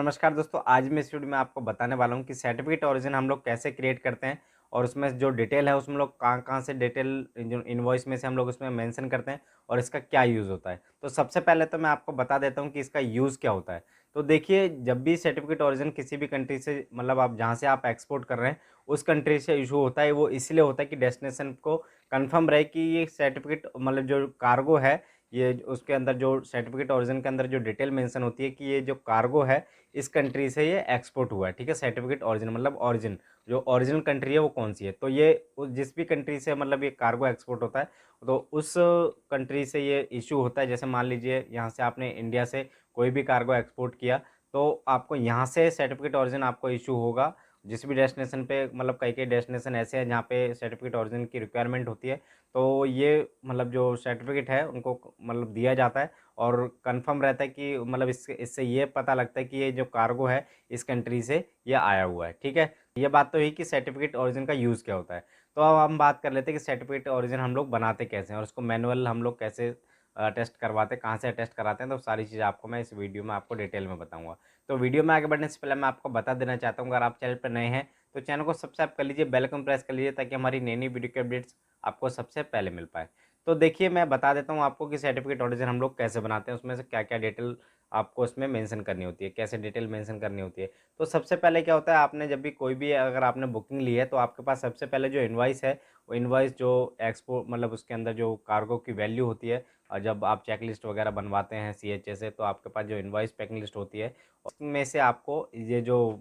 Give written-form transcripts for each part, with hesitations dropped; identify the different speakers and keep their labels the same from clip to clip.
Speaker 1: नमस्कार दोस्तों, आज मैं इस वीडियो में आपको बताने वाला हूँ कि सर्टिफिकेट ओरिजिन हम लोग कैसे क्रिएट करते हैं और उसमें जो डिटेल है उसमें हम लोग कहाँ-कहाँ से डिटेल जो इनवॉइस में से हम लोग उसमें मेंशन करते हैं और इसका क्या यूज़ होता है। तो सबसे पहले तो मैं आपको बता देता हूँ कि इसका यूज़ क्या होता है। तो देखिए, जब भी सर्टिफिकेट ओरिजिन किसी भी कंट्री से मतलब आप जहाँ से आप एक्सपोर्ट कर रहे हैं, उस कंट्री से इश्यू होता है, वो इसलिए होता है कि डेस्टिनेशन को कन्फर्म रहे कि ये सर्टिफिकेट मतलब जो कार्गो है, ये उसके अंदर जो सर्टिफिकेट ओरिजिन के अंदर जो डिटेल मेंशन होती है कि ये जो कार्गो है इस कंट्री से ये एक्सपोर्ट हुआ है, ठीक है? सर्टिफिकेट ओरिजिन मतलब ओरिजिन, जो ओरिजिनल कंट्री है वो कौन-सी है? तो ये जिस भी कंट्री से मतलब ये कार्गो एक्सपोर्ट होता है, तो उस कंट्री से ये इश्यू होता है। जैसे मान लीजिए यहाँ से आपने इंडिया से कोई भी कार्गो एक्सपोर्ट किया, तो आपको यहाँ से सर्टिफिकेट ओरिजिन आपको इश्यू होगा। जिस भी डेस्टिनेशन पे मतलब कई-कई डेस्टिनेशन ऐसे हैं जहाँ पे सर्टिफिकेट ओरिजिन की रिक्वायरमेंट होती है, तो ये मतलब जो सर्टिफिकेट है उनको मतलब दिया जाता है और कंफर्म रहता है कि मतलब इससे इससे ये पता लगता है कि ये जो कार्गो है इस कंट्री से ये आया हुआ है, ठीक है? ये बात तो हुई कि सर्टिफिकेट ओरिजिन का यूज़ क्या होता है। तो अब हम बात कर लेते हैं कि सर्टिफिकेट ओरिजिन हम लोग बनाते कैसे हैं और उसको मैनुअल हम लोग कैसे टेस्ट करवाते हैं, कहाँ से टेस्ट कराते हैं, तो सारी चीज़ें आपको मैं इस वीडियो में आपको डिटेल में बताऊँगा। तो वीडियो में आगे बढ़ने से पहले मैं आपको बता देना चाहता हूँ, अगर आप चैनल पर नए हैं तो चैनल को सब्सक्राइब कर लीजिए, बेल आइकन प्रेस कर लीजिए ताकि हमारी नई-नई वीडियो के अपडेट्स आपको सबसे पहले मिल पाए। तो देखिए, मैं बता देता हूँ आपको कि सर्टिफिकेट ओरिजिन हम लोग कैसे बनाते हैं, उसमें से क्या-क्या डिटेल आपको उसमें मेंशन करनी होती है, कैसे डिटेल मेंशन करनी होती है। तो सबसे पहले क्या होता है, आपने जब भी कोई भी अगर आपने बुकिंग ली है, तो आपके पास सबसे पहले जो इनवॉइस है, वो इनवॉइस जो एक्सपोर्ट मतलब उसके अंदर जो कार्गो की वैल्यू होती है और जब आप चेकलिस्ट वगैरह बनवाते हैं सीएचए से, तो आपके पास जो इनवॉइस पैकिंग लिस्ट होती है, उसमें से आपको ये जो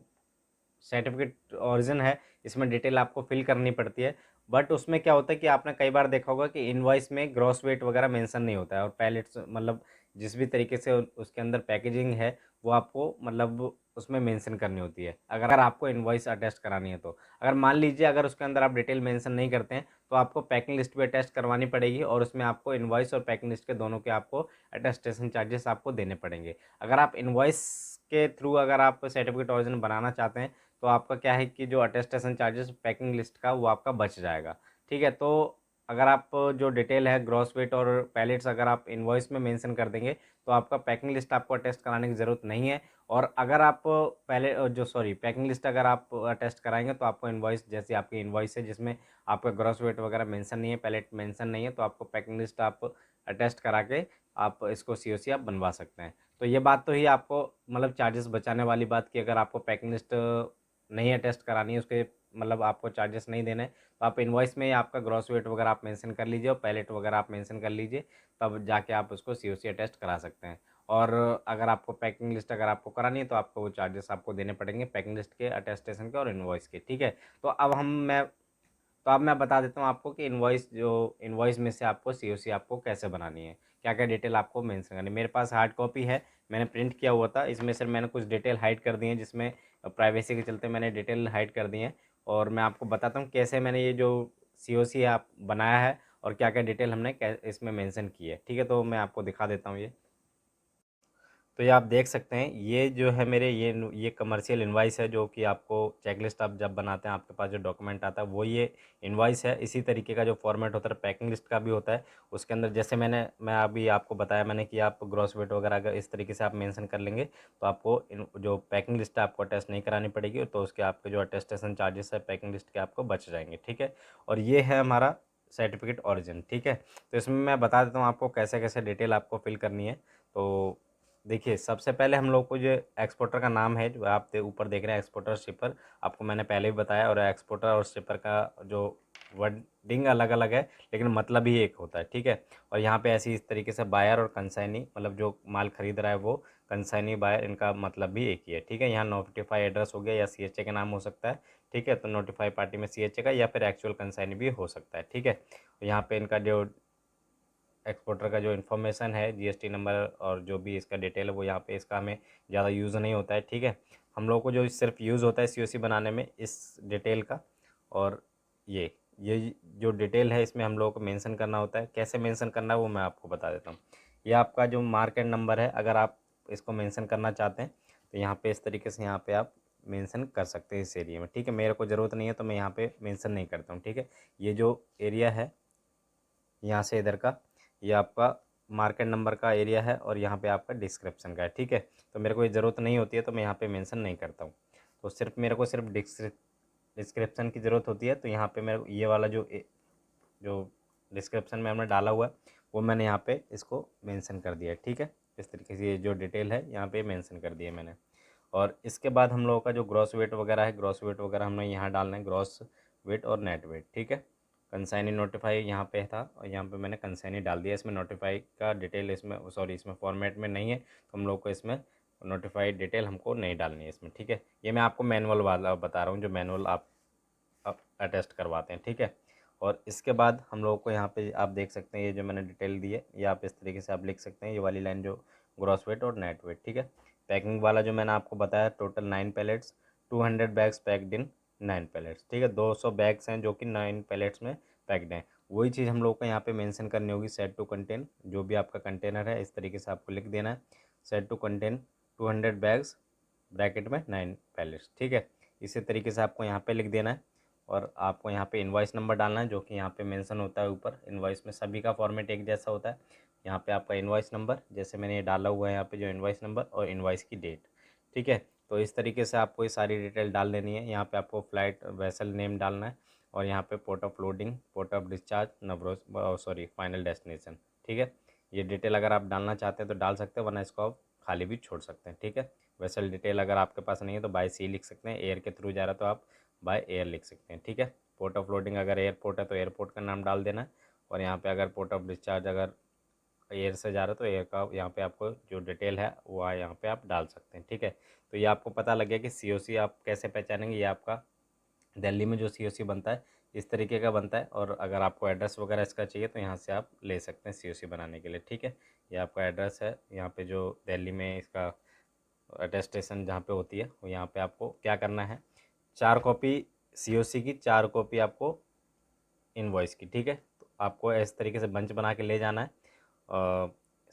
Speaker 1: सर्टिफिकेट ओरिजिन है, इसमें डिटेल आपको फिल करनी पड़ती है। बट उसमें क्या होता है कि आपने कई बार देखा होगा कि इनवॉइस में ग्रॉस वेट वगैरह मेंशन नहीं होता है और पैलेट्स मतलब जिस भी तरीके से उसके अंदर पैकेजिंग है, वो आपको मतलब उसमें मेंशन करनी होती है, अगर आपको इनवॉइस अटेस्ट करानी है तो। अगर मान लीजिए अगर उसके अंदर आप डिटेल मेंशन नहीं करते हैं, तो आपको पैकिंग लिस्ट भी अटेस्ट करवानी पड़ेगी और उसमें आपको इनवॉइस और पैकिंग लिस्ट के दोनों के आपको अटेस्टेशन चार्जेस आपको देने पड़ेंगे। अगर आप इनवॉइस के थ्रू अगर आप सर्टिफिकेट ओरिजिन बनाना चाहते हैं, तो आपका क्या है कि जो अटेस्टेशन चार्जेस पैकिंग लिस्ट का वो आपका बच जाएगा, ठीक है? तो अगर आप जो डिटेल है ग्रॉस वेट और पैलेट्स अगर आप इनवॉइस में मेंशन कर देंगे, तो आपका पैकिंग लिस्ट आपको अटेस्ट कराने की ज़रूरत नहीं है और अगर आप पहले जो सॉरी पैकिंग लिस्ट अगर आप अटेस्ट कराएँगे, तो आपको इनवॉइस जैसे आपकी इनवॉइस है जिसमें आपका ग्रॉस वेट वगैरह मेंशन नहीं है, पैलेट मेंशन नहीं है, तो आपको पैकिंग लिस्ट आप अटेस्ट करा के आप इसको सीओसी आप बनवा सकते हैं। तो ये बात तो ही आपको मतलब चार्जेस बचाने वाली बात कि अगर आपको पैकिंग लिस्ट नहीं अटेस्ट करानी है, उसके मतलब आपको चार्जेस नहीं देने, तो आप इनवॉइस में ही आपका ग्रॉस वेट वगैरह आप मेंशन कर लीजिए और पैलेट वगैरह आप मेंशन कर लीजिए, तब जाके आप उसको सीओसी अटेस्ट करा सकते हैं। और अगर आपको पैकिंग लिस्ट अगर आपको करानी है, तो आपको वो चार्जेस आपको देने पड़ेंगे पैकिंग लिस्ट के, अटेस्टेशन के और इनवॉइस के, ठीक है? तो अब मैं बता देता हूँ आपको कि इनवॉइस में से आपको सीओसी आपको कैसे बनानी है, क्या-क्या डिटेल आपको मेंशन करनी है। मेरे पास हार्ड कॉपी है, मैंने प्रिंट किया हुआ था, इसमें से मैंने कुछ डिटेल हाइड कर दी हैं जिसमें प्राइवेसी के चलते मैंने डिटेल हाइड कर दी हैं और मैं आपको बताता हूँ कैसे मैंने ये जो सीओसी आप बनाया है और क्या-क्या डिटेल हमने कै इसमें मेंशन की है, ठीक है? तो मैं आपको दिखा देता हूँ ये। तो ये आप देख सकते हैं, ये जो है मेरे ये कमर्शियल इनवॉइस है जो कि आपको चेकलिस्ट आप जब बनाते हैं आपके पास जो डॉक्यूमेंट आता है वो ये इनवॉइस है। इसी तरीके का जो फॉर्मेट होता है पैकिंग लिस्ट का भी होता है। उसके अंदर जैसे मैं अभी आपको बताया मैंने कि आप ग्रॉस वेट वगैरह अगर इस तरीके से आप मेंशन कर लेंगे, तो आपको इन जो पैकिंग लिस्ट है आपको अटेस्ट नहीं करानी पड़ेगी, तो उसके आपके जो अटेस्टेशन चार्जेस है पैकिंग लिस्ट के आपको बच जाएँगे, ठीक है? और ये है हमारा सर्टिफिकेट ओरिजिन, ठीक है? तो इसमें मैं बता देता हूँ आपको कैसे-कैसे डिटेल आपको फिल करनी है। तो देखिए, सबसे पहले हम लोग को जो एक्सपोर्टर का नाम है, जो आप ऊपर देख रहे हैं एक्सपोर्टर शिपर, आपको मैंने पहले भी बताया और एक्सपोर्टर और शिपर का जो वर्डिंग अलग-अलग है, लेकिन मतलब ही एक होता है, ठीक है? और यहाँ पे ऐसी इस तरीके से बायर और कंसाइनी मतलब जो माल खरीद रहा है वो, कंसाइनी बायर इनका मतलब भी एक ही है, ठीक है? यहाँ नोटिफाई एड्रेस हो गया या सीएचए का नाम हो सकता है, ठीक है? तो नोटिफाई पार्टी में सीएचए का या फिर एक्चुअल कंसाइनी भी हो सकता है, ठीक है? यहाँ पे इनका जो एक्सपोर्टर का जो इन्फॉर्मेशन है जीएसटी नंबर और जो भी इसका डिटेल है वो यहाँ पे इसका हमें ज़्यादा यूज़ नहीं होता है, ठीक है? हम लोगों को जो सिर्फ यूज़ होता है सीओसी बनाने में इस डिटेल का और ये जो डिटेल है इसमें हम लोगों को मेंशन करना होता है। कैसे मेंशन करना है वो मैं आपको बता देता हूँ। ये आपका जो मार्केट नंबर है, अगर आप इसको मेंशन करना चाहते हैं तो यहाँ पे इस तरीके से यहाँ पे आप मेंशन कर सकते हैं इस एरिया में, ठीक है? मेरे को ज़रूरत नहीं है तो मैं यहाँ पे मेंशन नहीं करता हूँ, ठीक है? ये जो एरिया है यहाँ से इधर का, ये आपका मार्केट नंबर का एरिया है और यहाँ पे आपका डिस्क्रिप्शन का है, ठीक है। तो मेरे को ये ज़रूरत नहीं होती है तो मैं यहाँ पे मेंशन नहीं करता हूँ। तो सिर्फ मेरे को सिर्फ डिस्क्रिप्शन की ज़रूरत होती है। तो यहाँ पे मेरे को ये वाला जो डिस्क्रिप्शन में हमने डाला हुआ है वो मैंने यहाँ पे इसको मेंशन कर दिया है, ठीक है। इस तरीके से ये जो डिटेल है यहाँ पे मेंशन कर दिया है मैंने। और इसके बाद हम लोगों का जो ग्रॉस वेट वगैरह है, ग्रॉस वेट वगैरह हमने यहाँ डालना है, ग्रॉस वेट और नेट वेट, ठीक है। कंसाइनी नोटिफाई यहाँ पे था और यहाँ पे मैंने कंसाइनी डाल दिया। इसमें नोटिफाई का डिटेल इसमें सॉरी इसमें फॉर्मेट में नहीं है, तो हम लोग को इसमें नोटिफाइड डिटेल हमको नहीं डालनी है इसमें, ठीक है। ये मैं आपको मैनुअल वाला बता रहा हूँ, जो मैनुअल आप अटेस्ट करवाते हैं, ठीक है। और इसके बाद हम लोगों को यहाँ पे आप देख सकते हैं ये जो मैंने डिटेल दी है, ये आप इस तरीके से आप लिख सकते हैं, ये वाली लाइन जो ग्रॉस वेट और नेट वेट, ठीक है। पैकिंग वाला जो मैंने आपको बताया, total 9 pallets, 200 bags packed in 9 pallets, ठीक है। 200 बैग्स हैं जो कि 9 पैलेट्स में पैक्ड हैं। वही चीज़ हम लोग को यहाँ पे मेंशन करनी होगी, सेट टू कंटेन, जो भी आपका कंटेनर है इस तरीके से आपको लिख देना है, set to contain 200 bags bracket में 9 पैलेट्स, ठीक है। इसी तरीके से आपको यहाँ पे लिख देना है। और आपको यहाँ पे इनवॉइस नंबर डालना है, जो कि यहाँ पे मेंशन होता है ऊपर। इनवॉइस में सभी का फॉर्मेट एक जैसा होता है। यहाँ पे आपका इनवॉइस नंबर, जैसे मैंने ये डाला हुआ है यहाँ पे जो इनवॉइस नंबर और इनवॉइस की डेट, ठीक है। तो इस तरीके से आपको ये सारी डिटेल डाल देनी है। यहाँ पे आपको फ्लाइट वेसल नेम डालना है और यहाँ पे port of loading, port of discharge, Navroz sorry final destination, ठीक है। ये डिटेल अगर आप डालना चाहते हैं तो डाल सकते हैं, वरना इसको आप खाली भी छोड़ सकते हैं, ठीक है। वेसल डिटेल अगर आपके पास नहीं है तो बाय सी लिख सकते हैं, एयर के थ्रू जा रहा है तो आप बाय एयर लिख सकते हैं, ठीक है। पोर्ट ऑफ लोडिंग अगर एयरपोर्ट है तो एयरपोर्ट का नाम डाल देना है। और यहाँ पे अगर पोर्ट ऑफ डिस्चार्ज अगर एयर से जा रहा है तो एयर का यहाँ पे आपको जो डिटेल है वो यहाँ पे आप डाल सकते हैं, ठीक है। तो ये आपको पता लग गया कि सीओसी आप कैसे पहचानेंगे। ये आपका दिल्ली में जो सीओसी बनता है इस तरीके का बनता है। और अगर आपको एड्रेस वगैरह इसका चाहिए तो यहाँ से आप ले सकते हैं सीओसी बनाने के लिए, ठीक है। ये आपका एड्रेस है, यहाँ पे जो दिल्ली में इसका अटेस्टेशन जहाँ पे होती है वो यहाँ पे आपको क्या करना है, 4 कॉपी सीओसी की, 4 कॉपी आपको इनवॉइस की, ठीक है। तो आपको इस तरीके से बंच बना के ले जाना है।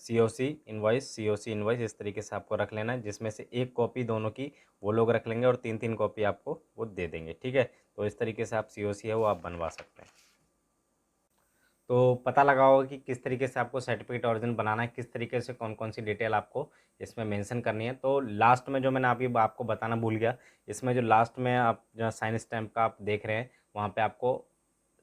Speaker 1: सीओसी इनवॉइस इस तरीके से आपको रख लेना है, जिसमें से एक कॉपी दोनों की वो लोग रख लेंगे और 3-3 कॉपी आपको वो दे देंगे, ठीक है। तो इस तरीके से आप सीओसी है वो आप बनवा सकते हैं। तो पता लगा होगा कि किस तरीके से आपको सर्टिफिकेट ओरिजिन बनाना है, किस तरीके से कौन कौन सी डिटेल आपको इसमें मेंशन करनी है। तो लास्ट में जो मैंने अभी आपको बताना भूल गया, इसमें जो लास्ट में आप जो साइन स्टैम्प का आप देख रहे हैं वहाँ पे आपको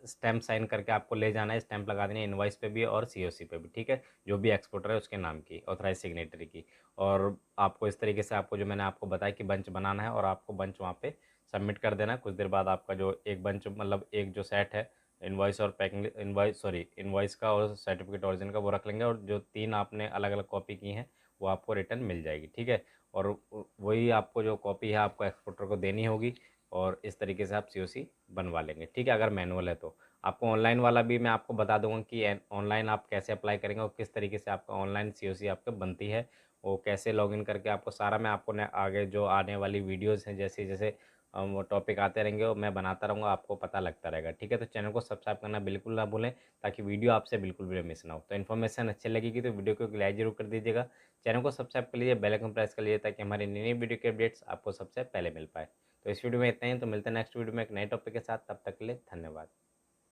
Speaker 1: स्टैम्प साइन करके आपको ले जाना है, स्टैम्प लगा देनी है इनवॉइस पे भी और सीओसी पे भी, ठीक है। जो भी एक्सपोर्टर है उसके नाम की ऑथराइज सिग्नेटरी की। और आपको इस तरीके से आपको जो मैंने आपको बताया कि बंच बनाना है और आपको बंच वहाँ पे सबमिट कर देना है। कुछ देर बाद आपका जो एक बंच मतलब एक जो सेट है इनवॉइस और पैकिंग इनवॉइस का और सर्टिफिकेट ओरिजिन का वो रख लेंगे, और जो 3 आपने अलग अलग कॉपी की हैं वो आपको रिटर्न मिल जाएगी, ठीक है। और वही आपको जो कॉपी है आपको एक्सपोर्टर को देनी होगी और इस तरीके से आप सीओसी बनवा लेंगे, ठीक है। अगर मैनुअल है तो आपको ऑनलाइन वाला भी मैं आपको बता दूंगा कि ऑनलाइन आप कैसे अप्लाई करेंगे और किस तरीके से आपका ऑनलाइन सीओसी आपका बनती है, वो कैसे लॉगिन करके आपको सारा मैं आपको आगे जो आने वाली वीडियोज़ हैं जैसे जैसे वो टॉपिक आते रहेंगे और मैं बनाता रहूँगा, आपको पता लगता रहेगा, ठीक है। तो चैनल को सब्सक्राइब करना बिल्कुल ना भूलें, ताकि वीडियो आपसे बिल्कुल भी मिस ना हो। तो इन्फॉर्मेशन अच्छी लगेगी तो वीडियो को लाइक जरूर कर दीजिएगा, चैनल को सब्सक्राइब कर लीजिए, बेल आइकन प्रेस कर लीजिए, ताकि हमारी नई नई वीडियो के अपडेट्स आपको सबसे पहले मिल पाए। तो इस वीडियो में इतना ही, तो मिलते हैं नेक्स्ट वीडियो में एक नए टॉपिक के साथ। तब तक के लिए धन्यवाद।